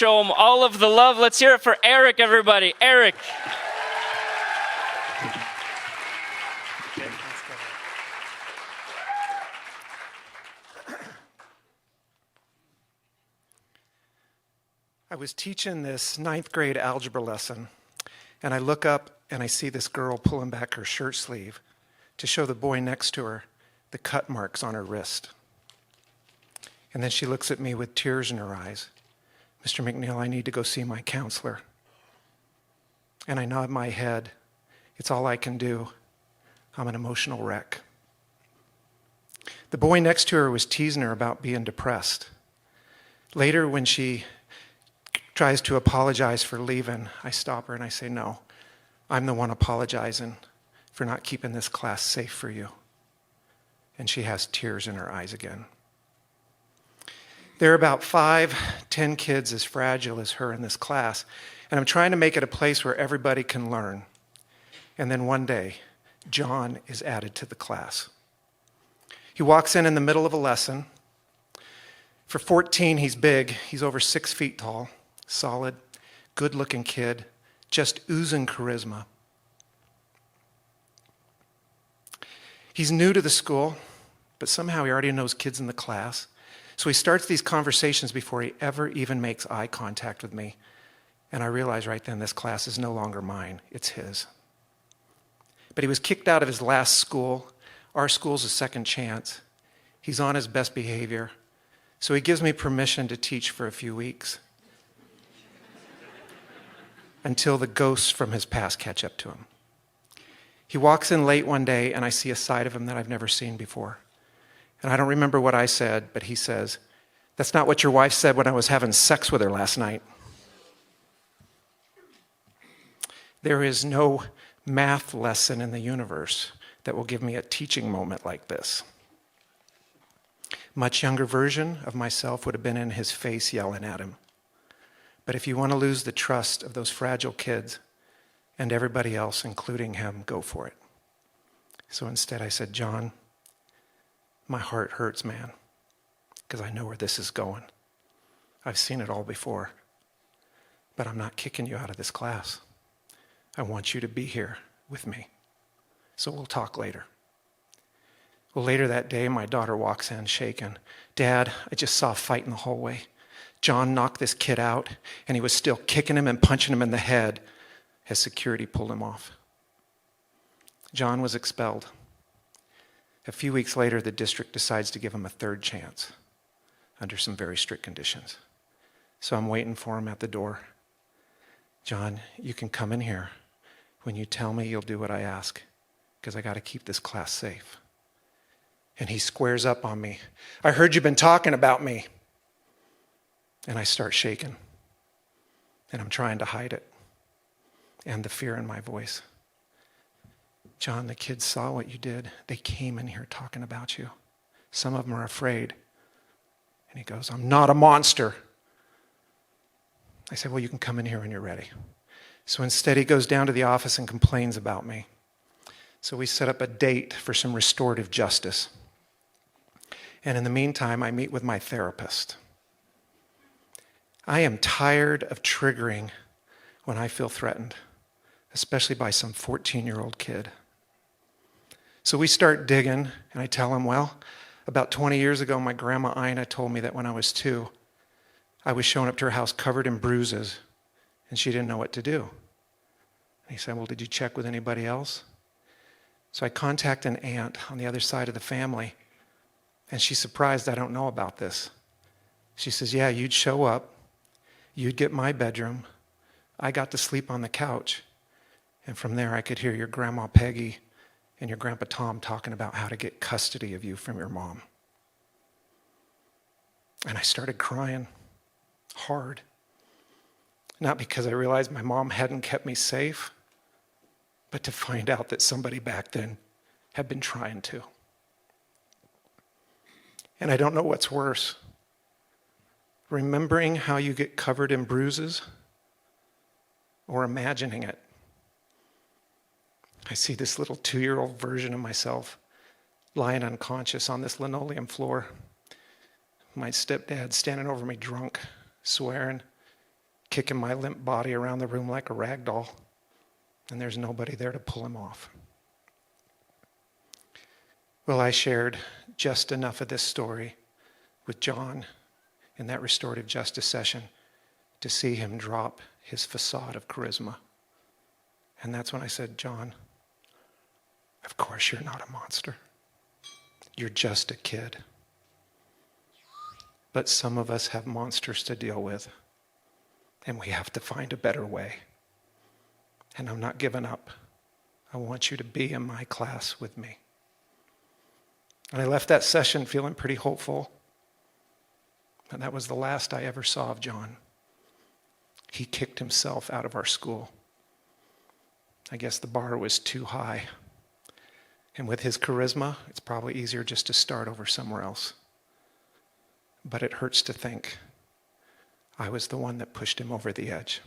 show him all of the love. Let's hear it for Eric, everybody. Eric. I was teaching this 9th grade algebra lesson, and I look up and I see this girl pulling back her shirt sleeve to show the boy next to her the cut marks on her wrist. And then she looks at me with tears in her eyes. Mr. McNeil, I need to go see my counselor. And I nod my head. It's all I can do. I'm an emotional wreck. The boy next to her was teasing her about being depressed. Later, when she tries to apologize for leaving, I stop her and I say, no, I'm the one apologizing for not keeping this class safe for you. And she has tears in her eyes again. There are about 5-10 kids as fragile as her in this class, and I'm trying to make it a place where everybody can learn. And then one day, John is added to the class. He walks in the middle of a lesson. For 14, he's big. He's over 6 feet tall, solid, good-looking kid, just oozing charisma. He's new to the school, but somehow he already knows kids in the class. So he starts these conversations before he ever even makes eye contact with me. And I realize right then this class is no longer mine, it's his. But he was kicked out of his last school. Our school's a second chance. He's on his best behavior. So he gives me permission to teach for a few weeks until the ghosts from his past catch up to him. He walks in late one day, and I see a side of him that I've never seen before. And I don't remember what I said, but he says, "That's not what your wife said when I was having sex with her last night." There is no math lesson in the universe that will give me a teaching moment like this. Much younger version of myself would have been in his face yelling at him. But if you want to lose the trust of those fragile kids and everybody else, including him, go for it. So instead I said, "John, my heart hurts, man, because I know where this is going. I've seen it all before, but I'm not kicking you out of this class. I want you to be here with me, so we'll talk later." Well, later that day, my daughter walks in shaking. "Dad, I just saw a fight in the hallway. John knocked this kid out, and he was still kicking him and punching him in the head as security pulled him off." John was expelled. A few weeks later, the district decides to give him a third chance under some very strict conditions. So I'm waiting for him at the door. "John, you can come in here when you tell me you'll do what I ask, because I got to keep this class safe." And he squares up on me. "I heard you've been talking about me." And I start shaking. And I'm trying to hide it and the fear in my voice. "John, the kids saw what you did. They came in here talking about you. Some of them are afraid." And he goes, "I'm not a monster." I said, "Well, you can come in here when you're ready." So instead, he goes down to the office and complains about me. So we set up a date for some restorative justice. And in the meantime, I meet with my therapist. I am tired of triggering when I feel threatened, especially by some 14-year-old kid. So we start digging, and I tell him, well, about 20 years ago, my grandma Ina told me that when I was 2, I was showing up to her house covered in bruises, and she didn't know what to do. And he said, "Well, did you check with anybody else?" So I contact an aunt on the other side of the family, and she's surprised I don't know about this. She says, "Yeah, you'd show up, you'd get my bedroom, I got to sleep on the couch, and from there I could hear your grandma Peggy and your grandpa Tom talking about how to get custody of you from your mom." And I started crying hard. Not because I realized my mom hadn't kept me safe, but to find out that somebody back then had been trying to. And I don't know what's worse. Remembering how you get covered in bruises or imagining it. I see this little 2-year-old version of myself lying unconscious on this linoleum floor. My stepdad standing over me drunk, swearing, kicking my limp body around the room like a rag doll, and there's nobody there to pull him off. Well, I shared just enough of this story with John in that restorative justice session to see him drop his facade of charisma. And that's when I said, John, of course you're not a monster. You're just a kid. But some of us have monsters to deal with, and we have to find a better way. And I'm not giving up. I want you to be in my class with me. And I left that session feeling pretty hopeful. And that was the last I ever saw of John. He kicked himself out of our school. I guess the bar was too high. And with his charisma, it's probably easier just to start over somewhere else. But it hurts to think I was the one that pushed him over the edge.